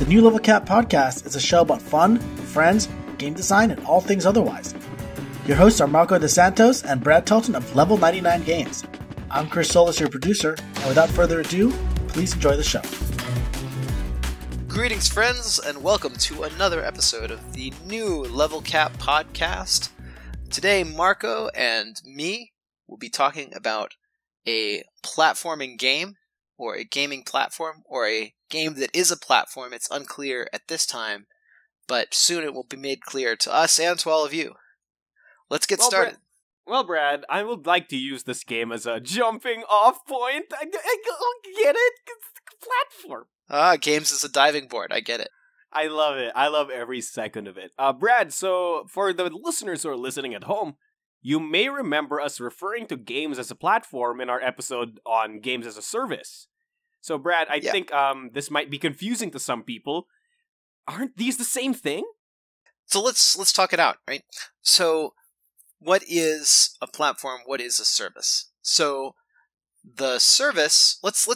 The New Level Cap podcast is a show about fun, friends, game design, and all things otherwise. Your hosts are Marco DeSantos and Brad Telton of Level 99 Games. I'm Chris Solis, your producer, and without further ado, please enjoy the show. Greetings, friends, and welcome to another episode of the New Level Cap podcast. Today, Marco and me will be talking about a platforming game, or a gaming platform, or a game that is a platform. It's unclear at this time, but soon it will be made clear to us and to all of you. Let's get started. Brad, I would like to use this game as a jumping off point. I get it. It's a platform. Games is a diving board. I get it. I love it. I love every second of it. Brad, so for the listeners who are listening at home, you may remember us referring to games as a platform in our episode on games as a service. So, Brad, I think this might be confusing to some people. Aren't these the same thing? So let's talk it out, right? So, what is a platform? What is a service? So, the service. Let's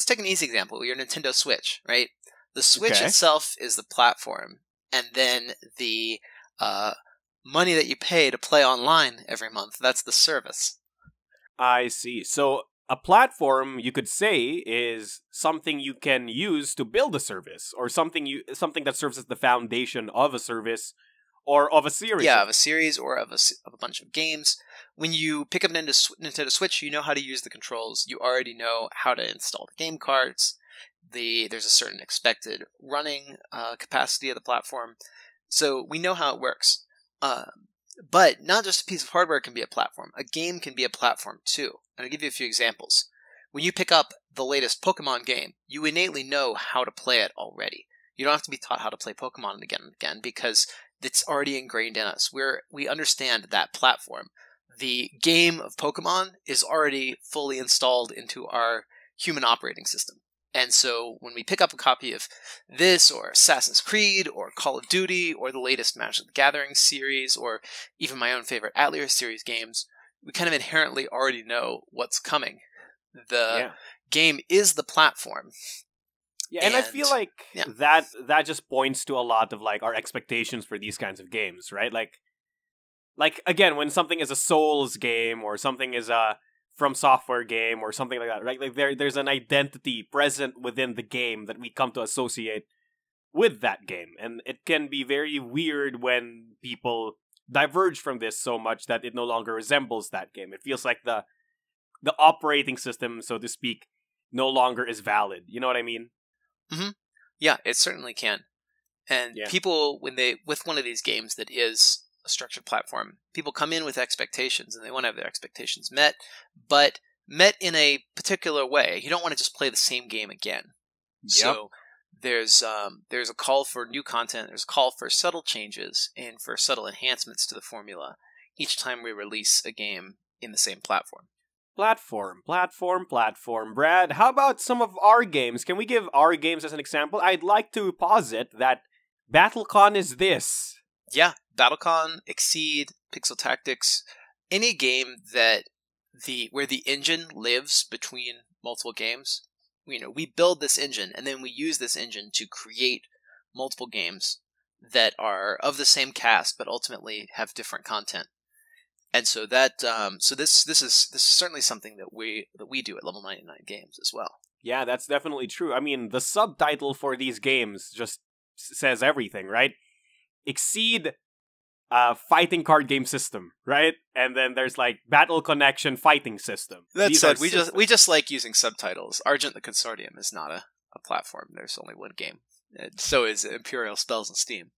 take an easy example. Your Nintendo Switch, right? The Switch itself is the platform, and then the money that you pay to play online every month, that's the service. I see. So a platform, you could say, is something you can use to build a service, or something that serves as the foundation of a service or of a series. Yeah, of a series or of a bunch of games. When you pick up Nintendo Switch, you know how to use the controls. You already know how to install the game cards. There's a certain expected running capacity of the platform. So we know how it works. But not just a piece of hardware can be a platform. A game can be a platform too. And I'll give you a few examples. When you pick up the latest Pokemon game, you innately know how to play it already. You don't have to be taught how to play Pokemon again and again because it's already ingrained in us. We understand that platform. The game of Pokemon is already fully installed into our human operating system. And so when we pick up a copy of this, or Assassin's Creed, or Call of Duty, or the latest Magic the Gathering series, or even my own favorite Atelier series games, we kind of inherently already know what's coming. The game is the platform. Yeah, and I feel like that just points to a lot of like our expectations for these kinds of games, right? Like again, when something is a Souls game, or something is a From Software game or something like that, right? Like there's an identity present within the game that we come to associate with that game. And it can be very weird when people diverge from this so much that it no longer resembles that game. It feels like the operating system, so to speak, no longer is valid. You know what I mean? Mm-hmm. Yeah, it certainly can. And people, with one of these games that is a structured platform, people come in with expectations and they want to have their expectations met, but met in a particular way. You don't want to just play the same game again. Yep. So there's a call for new content, there's a call for subtle changes and for subtle enhancements to the formula each time we release a game in the same platform. Platform. Brad, how about some of our games? Can we give our games as an example? I'd like to posit that BattleCON is this. Yeah, BattleCON, Exceed, Pixel Tactics, any game that where the engine lives between multiple games. We build this engine and then we use this engine to create multiple games that are of the same cast but ultimately have different content. And so that this is certainly something that we do at Level 99 Games as well. Yeah, that's definitely true. I mean, the subtitle for these games just says everything, right? Exceed fighting card game system, right? And then there's like Battle Connection fighting system. That said, we just like using subtitles. Argent the Consortium is not a platform. There's only one game. So is Imperial Spells and Steam.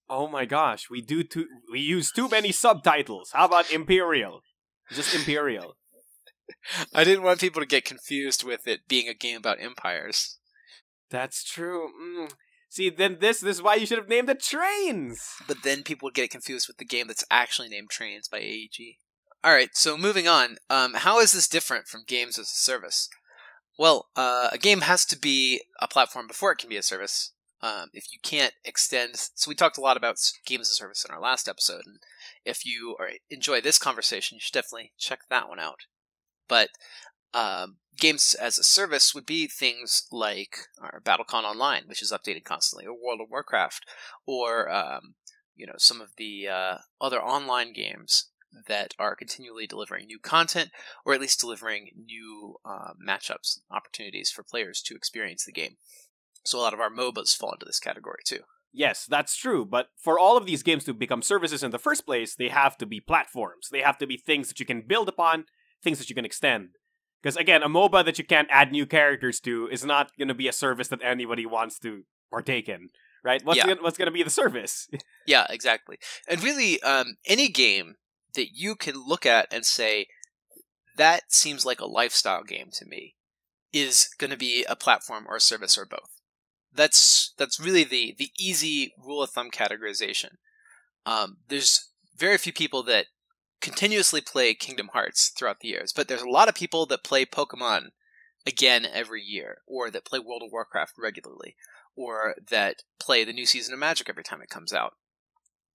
Oh my gosh, we use too many subtitles. How about Imperial? Just Imperial. I didn't want people to get confused with it being a game about empires. That's true. See, then this is why you should have named it Trains! But then people would get confused with the game that's actually named Trains by AEG. Alright, so moving on. How is this different from games as a service? Well, a game has to be a platform before it can be a service. If you can't extend... So we talked a lot about games as a service in our last episode, and if you enjoy this conversation, you should definitely check that one out. But Games as a service would be things like our BattleCON Online, which is updated constantly, or World of Warcraft, or some of the other online games that are continually delivering new content, or at least delivering new matchups, opportunities for players to experience the game. So a lot of our MOBAs fall into this category too. Yes, that's true, but for all of these games to become services in the first place, they have to be platforms. They have to be things that you can build upon, things that you can extend. Because again, a MOBA that you can't add new characters to is not going to be a service that anybody wants to partake in, right? What's going to be the service? Yeah, exactly. And really, any game that you can look at and say, that seems like a lifestyle game to me, is going to be a platform or a service or both. That's really the easy rule of thumb categorization. There's very few people that continuously play Kingdom Hearts throughout the years, but there's a lot of people that play Pokemon again every year, or that play World of Warcraft regularly, or that play the new season of Magic every time it comes out,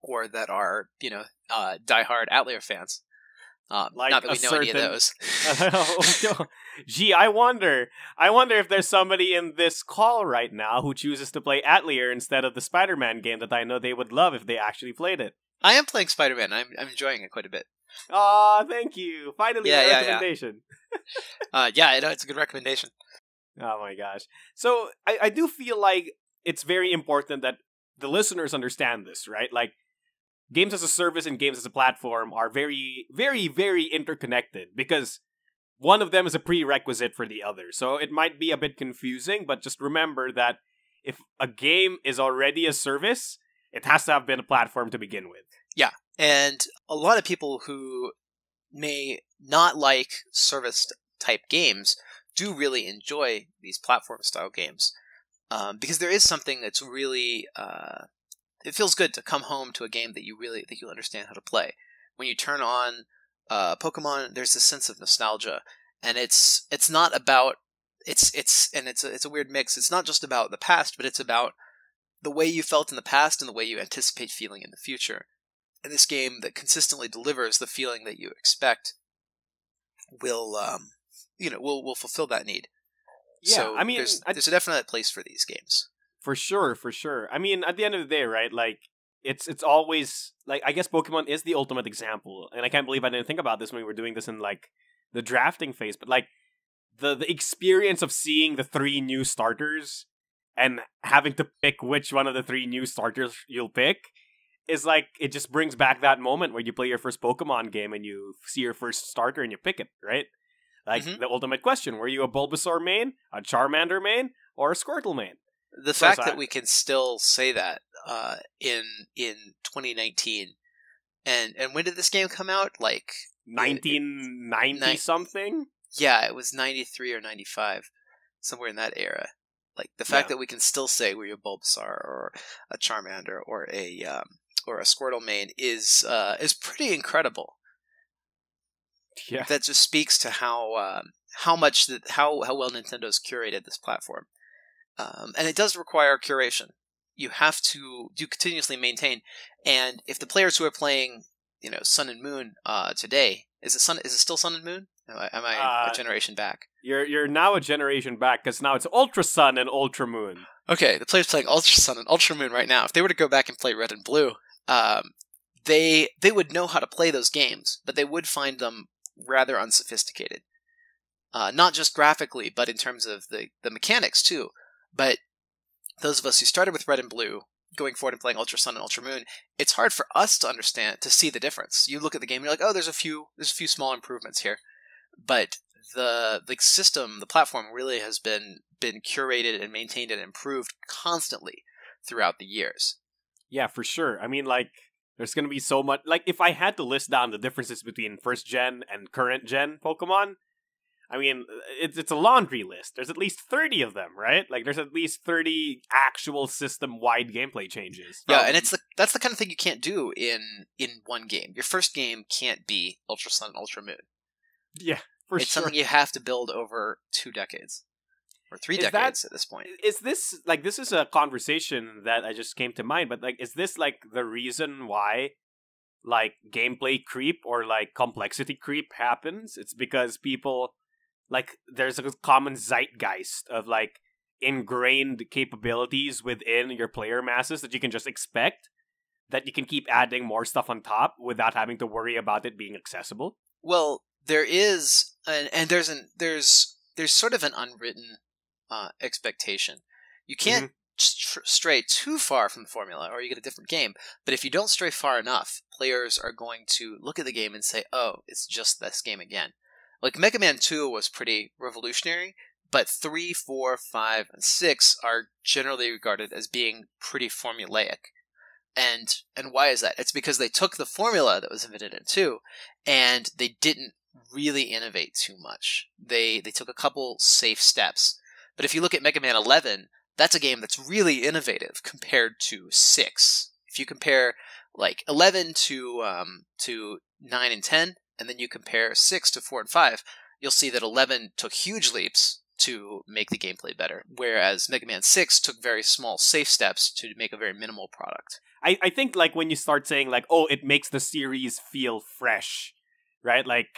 or that are, diehard Outlier fans. Not that we know any of those. Gee, I wonder if there's somebody in this call right now who chooses to play Atelier instead of the Spider-Man game that I know they would love if they actually played it. I am playing Spider-Man. I'm enjoying it quite a bit. Aw, thank you. Finally, a recommendation. Yeah, it's a good recommendation. Oh my gosh. So, I do feel like it's very important that the listeners understand this, right? Like, games as a service and games as a platform are very, very, very interconnected because one of them is a prerequisite for the other. So it might be a bit confusing, but just remember that if a game is already a service, it has to have been a platform to begin with. Yeah, and a lot of people who may not like service-type games do really enjoy these platform-style games because there is something that's really... it feels good to come home to a game that you understand how to play. When you turn on Pokemon, there's this sense of nostalgia, and it's not about it's a weird mix. It's not just about the past, but it's about the way you felt in the past and the way you anticipate feeling in the future. And this game that consistently delivers the feeling that you expect will fulfill that need. Yeah, so I mean, there's a definite place for these games. For sure. I mean, at the end of the day, right, like, it's always, like, I guess Pokemon is the ultimate example, and I can't believe I didn't think about this when we were doing this in, like, the drafting phase, but, like, the experience of seeing the 3 new starters and having to pick which one of the 3 new starters you'll pick is, like, it just brings back that moment where you play your first Pokemon game and you see your first starter and you pick it, right? Like, the ultimate question, were you a Bulbasaur main, a Charmander main, or a Squirtle main? The fact that we can still say that in 2019, and when did this game come out? Like 1990 something? Yeah, it was 93 or 95, somewhere in that era. Like the fact that we can still say we're a Bulbasaur or a Charmander or a Squirtle main is pretty incredible. Yeah, that just speaks to how well Nintendo's curated this platform. And it does require curation. You have to continuously maintain. And if the players who are playing, Sun and Moon today, is it still Sun and Moon? Am I a generation back? You're now a generation back because now it's Ultra Sun and Ultra Moon. Okay, the players playing Ultra Sun and Ultra Moon right now. If they were to go back and play Red and Blue, they would know how to play those games, but they would find them rather unsophisticated. Not just graphically, but in terms of the mechanics too. But those of us who started with Red and Blue, going forward and playing Ultra Sun and Ultra Moon, it's hard for us to understand, to see the difference. You look at the game, and you're like, oh, there's a few small improvements here. But the system, the platform really has been curated and maintained and improved constantly throughout the years. Yeah, for sure. I mean, like, there's going to be so much... Like, if I had to list down the differences between first gen and current gen Pokemon, I mean, it's a laundry list. There's at least 30 of them, right? Like, there's at least 30 actual system-wide gameplay changes. Yeah, and that's the kind of thing you can't do in one game. Your first game can't be Ultra Sun and Ultra Moon. Yeah, for sure. It's something you have to build over 2 decades. Or 3 decades at this point. Is this, like, this is a conversation that I just came to mind, but, like, is this, like, the reason why, like, gameplay creep or, like, complexity creep happens? It's because people... like there's a common zeitgeist of like ingrained capabilities within your player masses that you can just expect, that you can keep adding more stuff on top without having to worry about it being accessible? Well, there is, and there's sort of an unwritten expectation. You can't stray too far from the formula, or you get a different game. But if you don't stray far enough, players are going to look at the game and say, "Oh, it's just this game again." Like Mega Man 2 was pretty revolutionary, but 3, 4, 5, and 6 are generally regarded as being pretty formulaic. And why is that? It's because they took the formula that was invented in 2, and they didn't really innovate too much. They took a couple safe steps. But if you look at Mega Man 11, that's a game that's really innovative compared to 6. If you compare like 11 to 9 and 10, and then you compare 6 to 4 and 5, you'll see that 11 took huge leaps to make the gameplay better, whereas Mega Man 6 took very small, safe steps to make a very minimal product. I think, like, when you start saying, like, oh, it makes the series feel fresh, right? Like,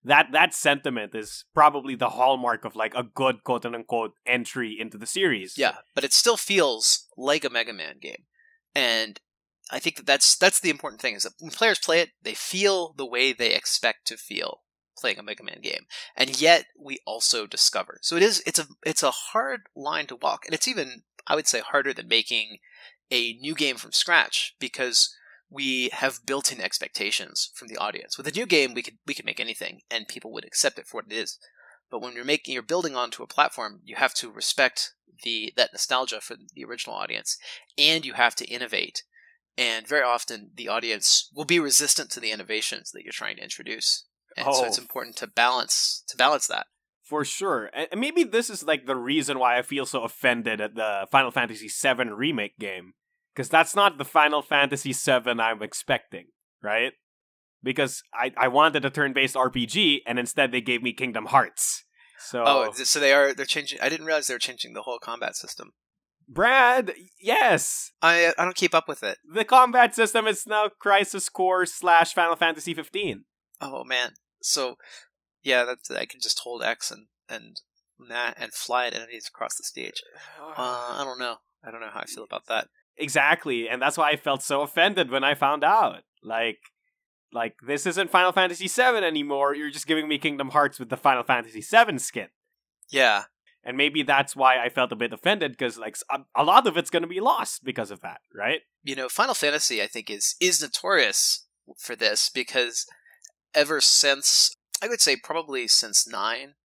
that sentiment is probably the hallmark of, like, a good, quote-unquote, entry into the series. Yeah, but it still feels like a Mega Man game. And I think that's the important thing, is that when players play it, they feel the way they expect to feel playing a Mega Man game, and yet we also discover. So it's a hard line to walk, and it's even, I would say, harder than making a new game from scratch, because we have built-in expectations from the audience. With a new game, we could make anything, and people would accept it for what it is. But when you're building onto a platform, you have to respect that nostalgia for the original audience, and you have to innovate. And very often, the audience will be resistant to the innovations that you're trying to introduce. And so it's important to balance that. For sure. And maybe this is like the reason why I feel so offended at the Final Fantasy VII Remake game. Because that's not the Final Fantasy VII I'm expecting, right? Because I wanted a turn-based RPG, and instead they gave me Kingdom Hearts. So they're changing. I didn't realize they were changing the whole combat system. Brad, yes! I don't keep up with it. The combat system is now Crisis Core / Final Fantasy 15. Oh, man. So, yeah, I can just hold X and fly at enemies across the stage. I don't know. I don't know how I feel about that. Exactly, and that's why I felt so offended when I found out. Like this isn't Final Fantasy VII anymore. You're just giving me Kingdom Hearts with the Final Fantasy VII skin. Yeah. And maybe that's why I felt a bit offended, because like a lot of it's going to be lost because of that, right? You know, Final Fantasy, I think, is notorious for this, because ever since, I would say probably since 9,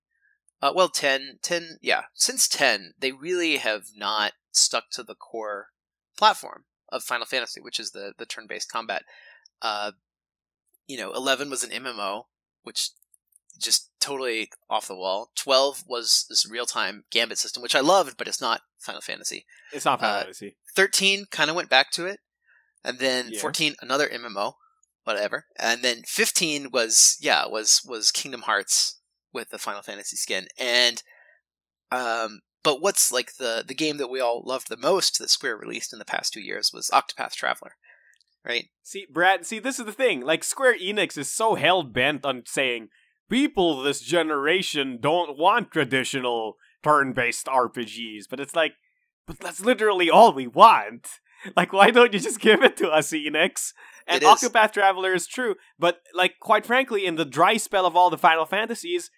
10, yeah, since 10, they really have not stuck to the core platform of Final Fantasy, which is the turn-based combat. 11 was an MMO, which just totally off the wall. 12 was this real-time gambit system, which I loved, but it's not Final Fantasy. It's not Final Fantasy. 13 kind of went back to it, and then 14, another MMO, whatever. And then 15 was Kingdom Hearts with the Final Fantasy skin. And but what's like the game that we all loved the most that Square released in the past 2 years was Octopath Traveler, right? See, Brad, this is the thing. Like, Square Enix is so hell-bent on saying, people this generation don't want traditional turn-based RPGs. But it's like, but that's literally all we want. Like, why don't you just give it to us, Enix? And Octopath Traveler is true. But, like, quite frankly, in the dry spell of all the Final Fantasies,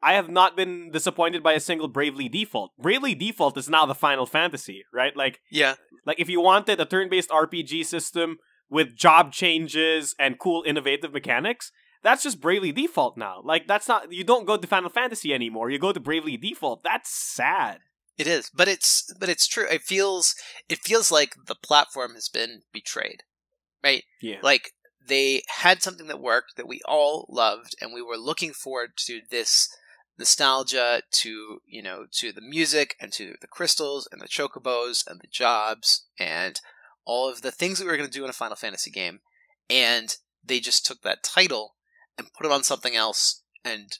I have not been disappointed by a single Bravely Default. Bravely Default is now the Final Fantasy, right? Like, yeah. Like, if you wanted a turn-based RPG system with job changes and cool innovative mechanics, that's just Bravely Default now. Like, that's not, you don't go to Final Fantasy anymore. You go to Bravely Default. That's sad. It is, but it's true. It feels like the platform has been betrayed, right? Yeah. Like, they had something that worked that we all loved, and we were looking forward to this nostalgia, to the music and to the crystals and the chocobos and the jobs and all of the things that we were going to do in a Final Fantasy game. And they just took that title and put it on something else. And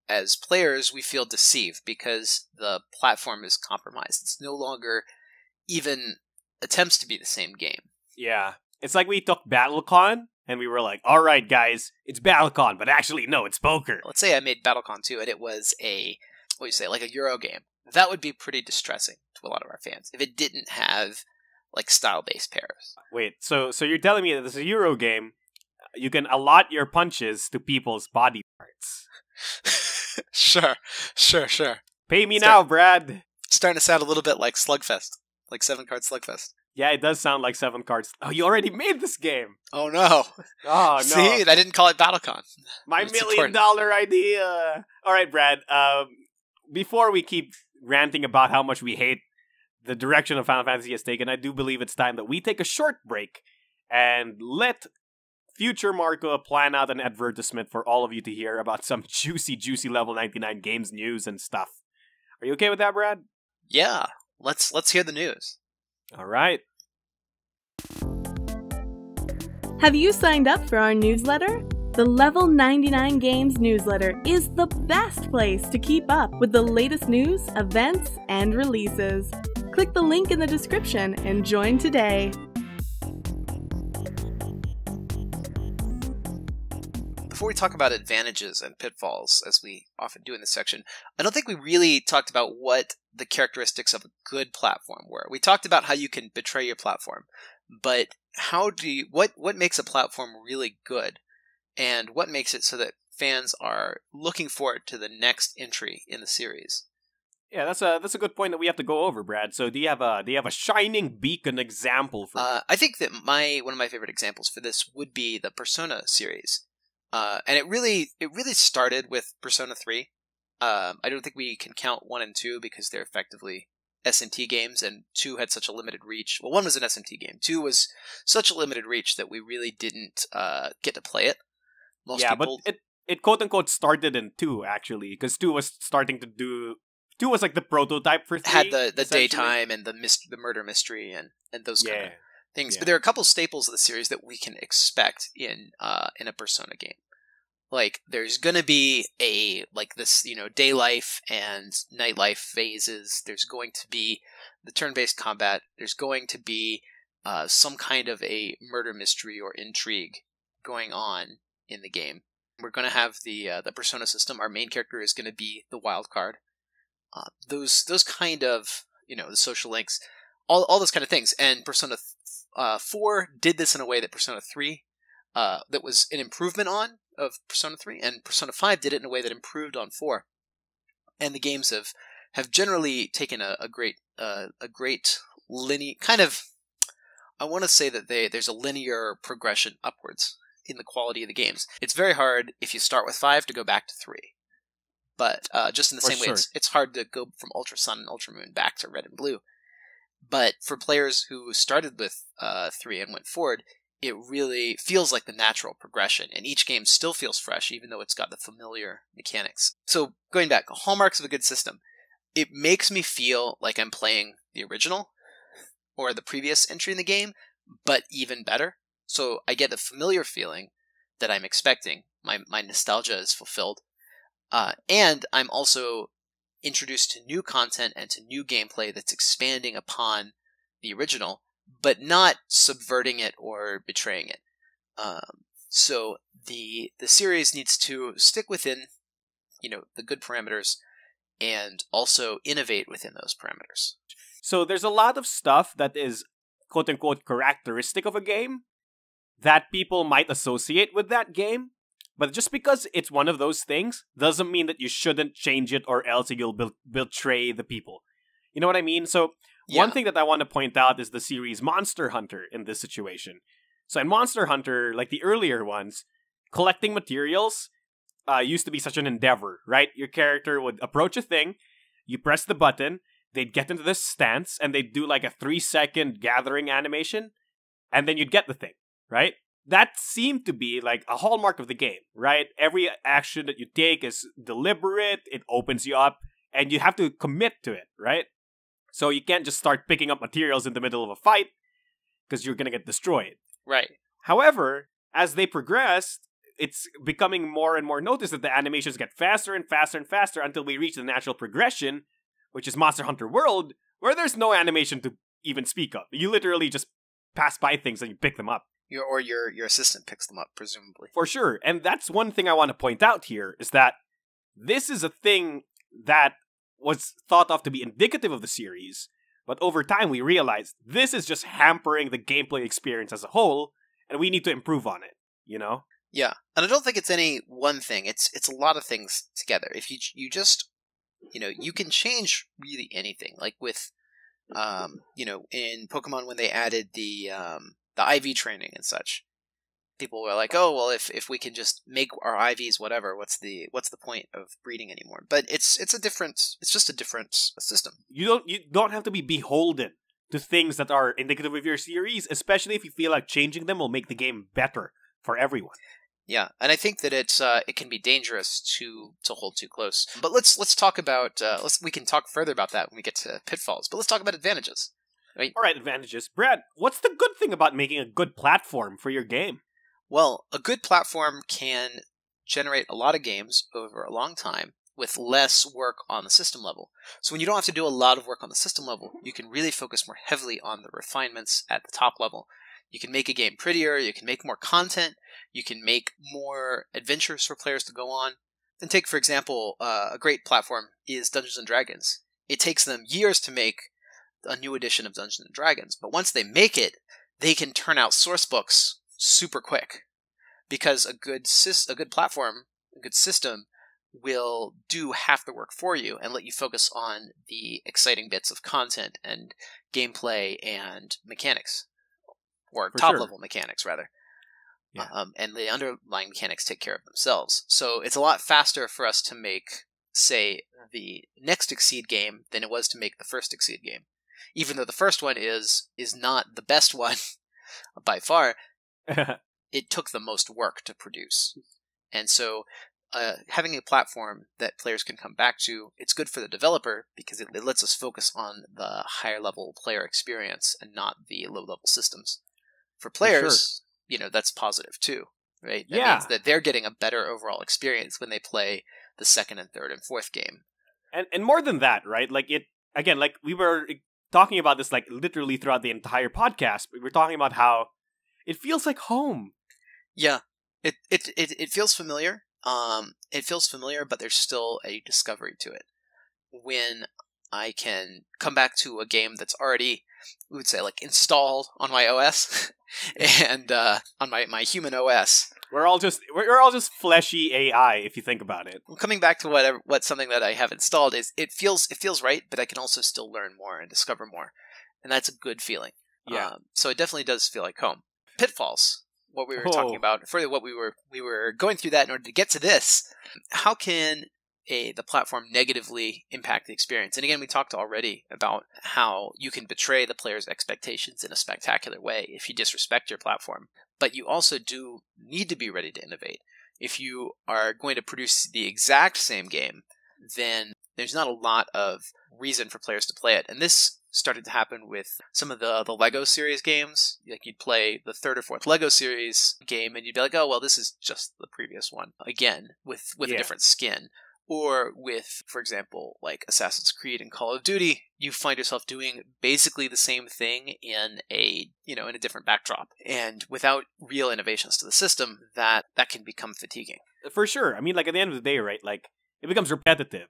as players, we feel deceived because the platform is compromised. It's no longer even attempts to be the same game. Yeah. It's like we took BattleCON and we were like, all right, guys, it's BattleCON, but actually, no, it's poker. Let's say I made BattleCON 2 and it was a what you say, like a Euro game, that would be pretty distressing to a lot of our fans if it didn't have like style-based pairs. Wait, so you're telling me that this is a Euro game, you can allot your punches to people's body parts? Sure. Pay me now, Brad. Starting to sound a little bit like Slugfest, like 7-card Slugfest. Yeah, it does sound like 7 cards. Oh, you already made this game. Oh no. Oh no. See, I didn't call it BattleCon. My $1 million idea. All right, Brad. Before we keep ranting about how much we hate the direction of Final Fantasy has taken, I do believe it's time that we take a short break and let future Marco plan out an advertisement for all of you to hear about some juicy level 99 games news and stuff. Are you okay with that, Brad? Yeah. Let's hear the news. All right. Have you signed up for our newsletter? The Level 99 Games newsletter is the best place to keep up with the latest news, events, and releases. Click the link in the description and join today. Before we talk about advantages and pitfalls, as we often do in this section, I don't think we really talked about what the characteristics of a good platform were. We talked about how you can betray your platform, but what makes a platform really good, and what makes it so that fans are looking forward to the next entry in the series? Yeah, that's a good point that we have to go over, Brad. So do you have a shining beacon example for I think that one of my favorite examples for this would be the Persona series. And it really started with Persona 3. I don't think we can count 1 and 2 because they're effectively SMT games, and 2 had such a limited reach. Well, 1 was an SMT game. 2 was such a limited reach that we really didn't get to play it. Most people... but it quote-unquote started in 2, actually, because 2 was starting to do... 2 was like the prototype for 3. Had the daytime and the murder mystery and those kind of things. Yeah. But there are a couple staples of the series that we can expect in a Persona game. Like, there's gonna be day life and night life phases. There's going to be the turn-based combat. There's going to be some kind of a murder mystery or intrigue going on in the game. We're gonna have the Persona system. Our main character is gonna be the wild card. Those kind of, the social links, all those kind of things. And Persona 4 did this in a way that Persona 3, that was an improvement of Persona 3, and Persona 5 did it in a way that improved on 4. And the games have generally taken a great linear kind of, I want to say that there's a linear progression upwards in the quality of the games. It's very hard if you start with 5 to go back to 3. But just in the same way, it's hard to go from Ultra Sun and Ultra Moon back to Red and Blue. But for players who started with 3 and went forward, it really feels like the natural progression, and each game still feels fresh, even though it's got the familiar mechanics. So, going back, hallmarks of a good system. It makes me feel like I'm playing the original, or the previous entry in the game, but even better. So, I get the familiar feeling that I'm expecting. My nostalgia is fulfilled. And I'm also introduced to new content and to new gameplay that's expanding upon the original, but not subverting it or betraying it. So the series needs to stick within, the good parameters, and also innovate within those parameters. So there's a lot of stuff that is quote-unquote characteristic of a game that people might associate with that game. But just because it's one of those things doesn't mean that you shouldn't change it, or else you'll betray the people. You know what I mean? So one thing that I want to point out is the series Monster Hunter in this situation. So in Monster Hunter, like the earlier ones, collecting materials used to be such an endeavor, right? Your character would approach a thing, you press the button, they'd get into this stance, and they'd do like a 3-second gathering animation, and then you'd get the thing, right? That seemed to be like a hallmark of the game, right? Every action that you take is deliberate, it opens you up, and you have to commit to it, right? So you can't just start picking up materials in the middle of a fight, because you're going to get destroyed. Right. However, as they progress, it's becoming more and more noticed that the animations get faster and faster and faster until we reach the natural progression, which is Monster Hunter World, where there's no animation to even speak of. You literally just pass by things and you pick them up. Your assistant picks them up, presumably. For sure. And that's one thing I want to point out here, is that this is a thing that was thought of to be indicative of the series, but over time we realized this is just hampering the gameplay experience as a whole, and we need to improve on it, you know? Yeah, and I don't think it's any one thing. It's a lot of things together. If you just, you can change really anything. Like with, in Pokemon when they added the IV training and such, people were like, oh well, if we can just make our IVs whatever, what's the point of breeding anymore? But it's just a different system. You don't have to be beholden to things that are indicative of your series, especially if you feel like changing them will make the game better for everyone. Yeah, and I think that it can be dangerous to hold too close. But let's talk about we can talk further about that when we get to pitfalls. But let's talk about advantages. Right? All right, advantages. Brad, what's the good thing about making a good platform for your game? Well, a good platform can generate a lot of games over a long time with less work on the system level. So when you don't have to do a lot of work on the system level, you can really focus more heavily on the refinements at the top level. You can make a game prettier, you can make more content, you can make more adventures for players to go on. And take, for example, a great platform is Dungeons & Dragons. It takes them years to make a new edition of Dungeons & Dragons, but once they make it, they can turn out source books super quick. Because a good platform, a good system, will do half the work for you and let you focus on the exciting bits of content and gameplay and mechanics. Or top-level mechanics, rather. Yeah. And the underlying mechanics take care of themselves. So it's a lot faster for us to make, say, the next Exceed game than it was to make the first Exceed game. Even though the first one is not the best one by far, it took the most work to produce. And so having a platform that players can come back to, it's good for the developer because it lets us focus on the higher-level player experience and not the low-level systems. For players, that's positive too, right? That means that they're getting a better overall experience when they play the second and third and fourth game. And more than that, right? Like we were talking about this like literally throughout the entire podcast. We were talking about how it feels like home. Yeah, it feels familiar. It feels familiar, but there's still a discovery to it. When I can come back to a game that's already, we would say, like installed on my OS and on my human OS. We're all just fleshy AI if you think about it. Well, coming back to what's something that I have installed is it feels right, but I can also still learn more and discover more, and that's a good feeling. Yeah. So it definitely does feel like home. Pitfalls. What we were talking about, further, what we were going through that in order to get to this. How can the platform negatively impact the experience? And again, we talked already about how you can betray the player's expectations in a spectacular way if you disrespect your platform. But you also do need to be ready to innovate. If you are going to produce the exact same game, then there's not a lot of reason for players to play it. And this started to happen with some of the LEGO series games. Like you'd play the third or fourth LEGO series game and you'd be like, oh, well, this is just the previous one again with a different skin. Or with, for example, like Assassin's Creed and Call of Duty, you find yourself doing basically the same thing in a different backdrop. And without real innovations to the system, that can become fatiguing. For sure. I mean, like at the end of the day, right, like it becomes repetitive.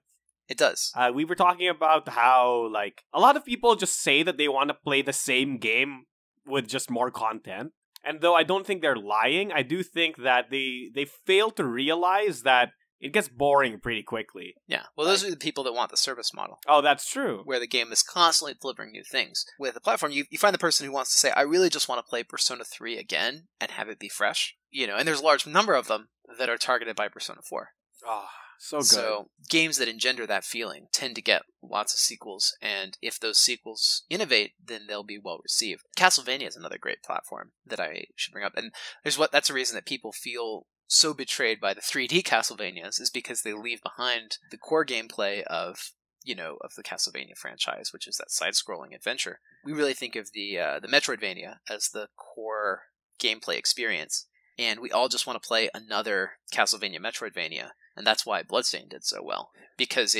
It does. We were talking about how, like, a lot of people just say that they want to play the same game with just more content. And though I don't think they're lying, I do think that they fail to realize that it gets boring pretty quickly. Yeah. Well, those are the people that want the service model. Oh, that's true. Where the game is constantly delivering new things. With a platform, you find the person who wants to say, I really just want to play Persona 3 again and have it be fresh. And there's a large number of them that are targeted by Persona 4. Oh, so good. So games that engender that feeling tend to get lots of sequels, and if those sequels innovate, then they'll be well received. Castlevania is another great platform that I should bring up, and that's a reason that people feel so betrayed by the 3D Castlevanias is because they leave behind the core gameplay of the Castlevania franchise, which is that side-scrolling adventure. We really think of the Metroidvania as the core gameplay experience, and we all just want to play another Castlevania Metroidvania. And that's why Bloodstained did so well. Because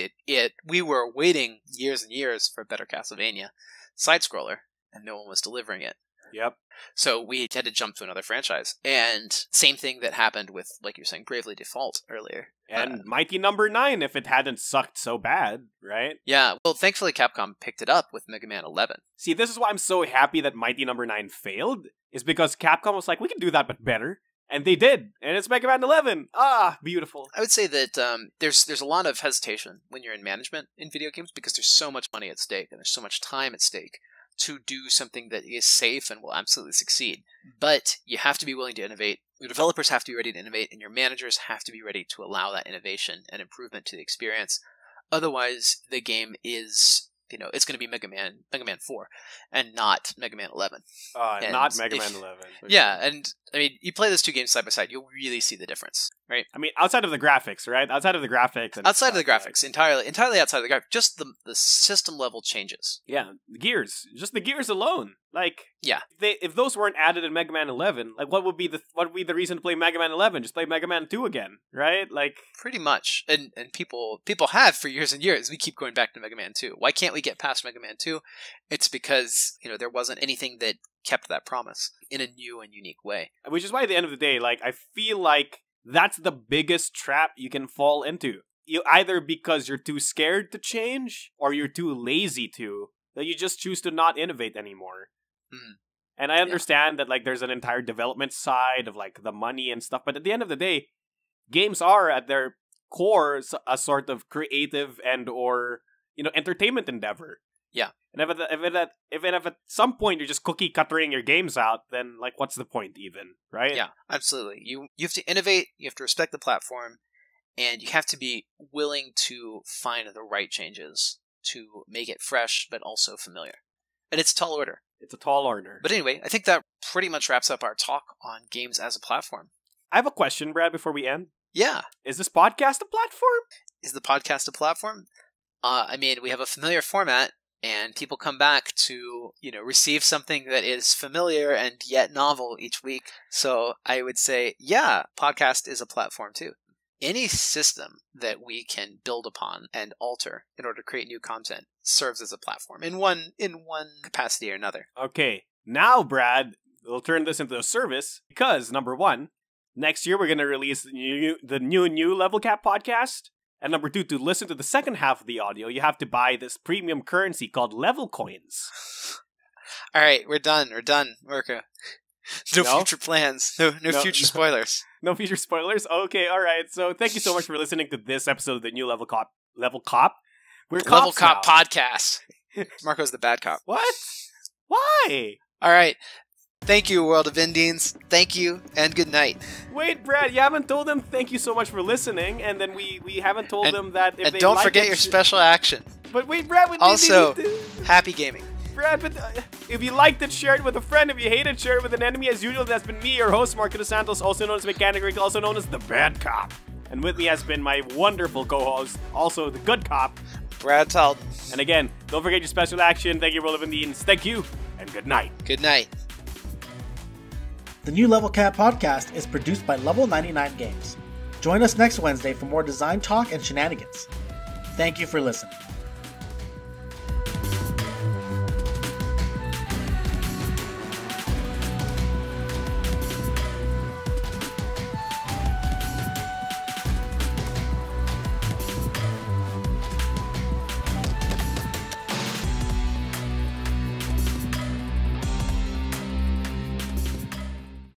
we were waiting years and years for a better Castlevania side-scroller, and no one was delivering it. Yep. So we had to jump to another franchise. And same thing that happened with, like you're saying, Bravely Default earlier. And Mighty Number 9 if it hadn't sucked so bad, right? Yeah, well, thankfully Capcom picked it up with Mega Man 11. See, this is why I'm so happy that Mighty Number 9 failed, is because Capcom was like, we can do that but better. And they did, and it's Mega Man 11. Ah, beautiful. I would say that there's a lot of hesitation when you're in management in video games because there's so much money at stake and there's so much time at stake to do something that is safe and will absolutely succeed. But you have to be willing to innovate. Your developers have to be ready to innovate, and your managers have to be ready to allow that innovation and improvement to the experience. Otherwise, the game is, it's going to be Mega Man 4, and not Mega Man 11. Not Mega Man 11. Yeah, and I mean, you play those two games side by side, you'll really see the difference, right? I mean, outside of the graphics, right? Outside of the graphics. Entirely outside of the graphics, just the system level changes. Yeah, the gears. Just the gears alone. Like, yeah. If those weren't added in Mega Man 11, like, what would be the reason to play Mega Man 11? Just play Mega Man 2 again, right? Like, pretty much. And people have for years and years. We keep going back to Mega Man 2. Why can't we get past Mega Man 2? It's because, there wasn't anything that kept that promise in a new and unique way. Which is why at the end of the day, like, I feel like that's the biggest trap you can fall into. You either because you're too scared to change or you're too lazy to, that you just choose to not innovate anymore. Mm. And I understand that, like, there's an entire development side of, like, the money and stuff, but at the end of the day, games are at their core a sort of creative and or entertainment endeavor. Yeah. And if at some point you're just cookie cuttering your games out, then, like, what's the point even, right? Yeah, absolutely. You have to innovate, you have to respect the platform, and you have to be willing to find the right changes to make it fresh, but also familiar. And it's a tall order. It's a tall order. But anyway, I think that pretty much wraps up our talk on games as a platform. I have a question, Brad, before we end. Yeah. Is this podcast a platform? Is the podcast a platform? I mean, we have a familiar format, and people come back to, receive something that is familiar and yet novel each week. So I would say, yeah, podcast is a platform too. Any system that we can build upon and alter in order to create new content serves as a platform in one capacity or another. Okay, now, Brad, we'll turn this into a service because, number one, next year we're going to release the new Level Cap podcast. And number two, to listen to the second half of the audio, you have to buy this premium currency called Level Coins. All right, we're done, Mirko. No future plans. No future spoilers. No future spoilers? Okay, alright. So thank you so much for listening to this episode of the new Level Cop. We're cops Level Cop now. podcast. Marco's the bad cop. What? Why? Alright. Thank you, World of Indians. Thank you, and good night. Wait, Brad, you haven't told them thank you so much for listening, and then we haven't told them that if and they don't like forget it, your special action. But wait, Brad, also, happy gaming. Brad, but if you liked it, share it with a friend. If you hate it, share it with an enemy. As usual, that's been me, your host, Marco Dos Santos, also known as Mechanic Rick, also known as the Bad Cop. And with me has been my wonderful co-host, also the Good Cop, Brad Talton. And again, don't forget your special action. Thank you, World of Indians. Thank you, and good night. Good night. The new Level Cap podcast is produced by Level 99 Games. Join us next Wednesday for more design talk and shenanigans. Thank you for listening.